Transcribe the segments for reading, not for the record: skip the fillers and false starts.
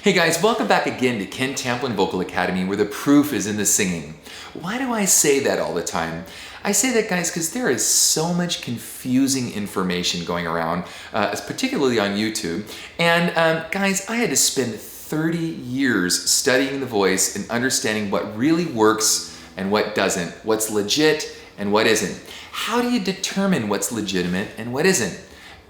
Hey guys, welcome back again to Ken Tamplin Vocal Academy, where the proof is in the singing. Why do I say that all the time? I say that, guys, because there is so much confusing information going around, particularly on YouTube. And guys, I had to spend 30 years studying the voice and understanding what really works and what doesn't, what's legit and what isn't. How do you determine what's legitimate and what isn't?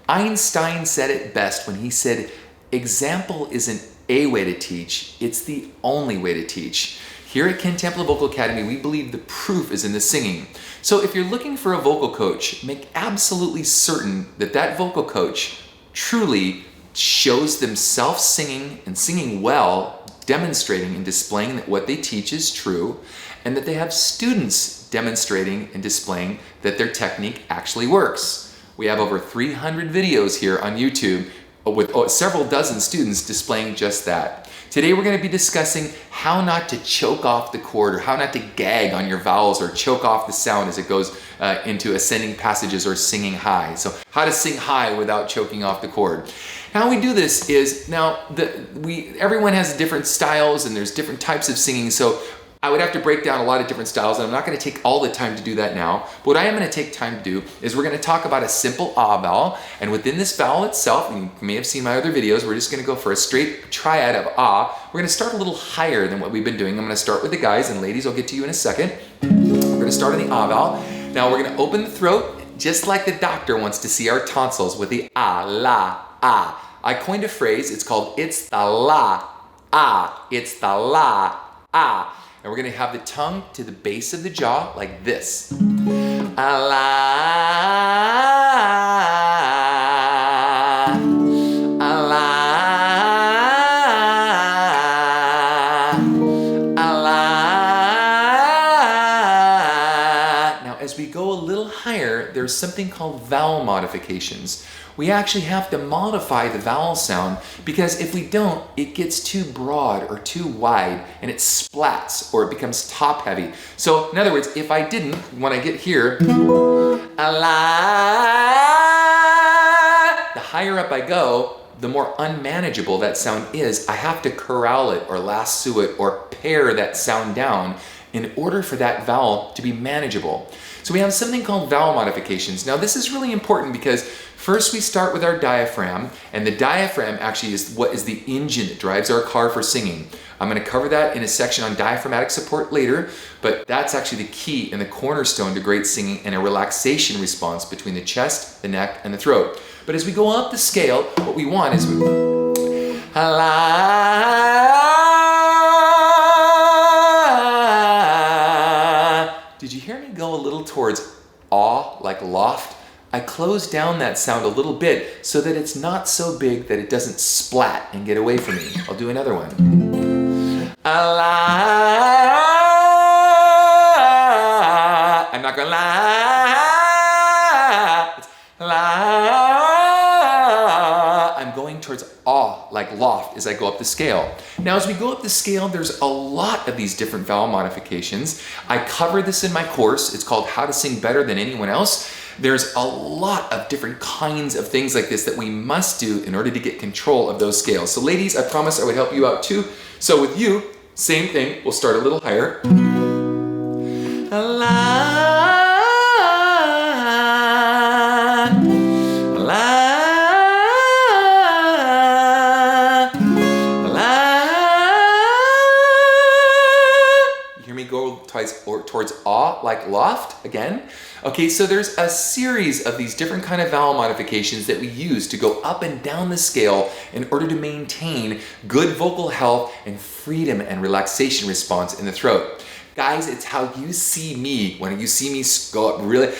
Einstein said it best when he said, example isn't a way to teach, it's the only way to teach. Here at Ken Tamplin Vocal Academy, we believe the proof is in the singing. So if you're looking for a vocal coach, make absolutely certain that that vocal coach truly shows themselves singing and singing well, demonstrating and displaying that what they teach is true, and that they have students demonstrating and displaying that their technique actually works. We have over 300 videos here on YouTube with several dozen students displaying just that. Today we're going to be discussing how not to choke off the chord, or how not to gag on your vowels or choke off the sound as it goes into ascending passages or singing high. So how to sing high without choking off the chord. How we do this is, everyone has different styles and there's different types of singing, so I would have to break down a lot of different styles, and I'm not going to take all the time to do that now. But what I am going to take time to do is we're going to talk about a simple ah vowel, and within this vowel itself, and you may have seen my other videos, we're just going to go for a straight triad of ah. We're going to start a little higher than what we've been doing. I'm going to start with the guys, and ladies, I'll get to you in a second. We're going to start on the ah vowel. Now we're going to open the throat, just like the doctor wants to see our tonsils, with the ah, la, ah. I coined a phrase, it's called it's the la, ah. It's the la, ah. And we're going to have the tongue to the base of the jaw like this. Allah, Allah, Allah. Now, as we go a little higher, there's something called vowel modifications. We actually have to modify the vowel sound, because if we don't, it gets too broad or too wide and it splats or it becomes top heavy. So in other words, if I didn't, when I get here, Allah, the higher up I go, the more unmanageable that sound is. I have to corral it or lasso it or pare that sound down in order for that vowel to be manageable. So we have something called vowel modifications. Now this is really important because first we start with our diaphragm, and the diaphragm actually is what is the engine that drives our car for singing. I'm going to cover that in a section on diaphragmatic support later, but that's actually the key and the cornerstone to great singing and a relaxation response between the chest, the neck, and the throat. But as we go up the scale, what we want is Did you hear me go a little towards ah, like loft? I close down that sound a little bit so that it's not so big that it doesn't splat and get away from me. I'll do another one. Allah. I'm not going la. It's la. I'm going towards ah, like loft, as I go up the scale. Now, as we go up the scale, there's a lot of these different vowel modifications. I cover this in my course. It's called How to Sing Better Than Anyone Else. There's a lot of different kinds of things like this that we must do in order to get control of those scales. So ladies, I promised I would help you out too. So with you, same thing. We'll start a little higher. You hear me go towards ah, like loft again. Okay, so there's a series of these different kind of vowel modifications that we use to go up and down the scale in order to maintain good vocal health and freedom and relaxation response in the throat. Guys, it's how you see me when you see me go up really,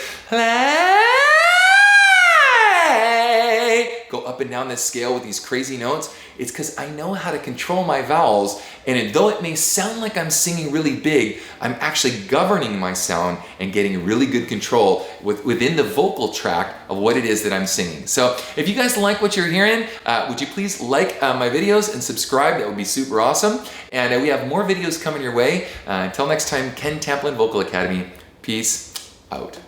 go up and down this scale with these crazy notes. It's because I know how to control my vowels, and though it may sound like I'm singing really big, I'm actually governing my sound and getting really good control within the vocal tract of what it is that I'm singing. So if you guys like what you're hearing, would you please like my videos and subscribe? That would be super awesome. And we have more videos coming your way. Until next time, Ken Tamplin Vocal Academy. Peace out.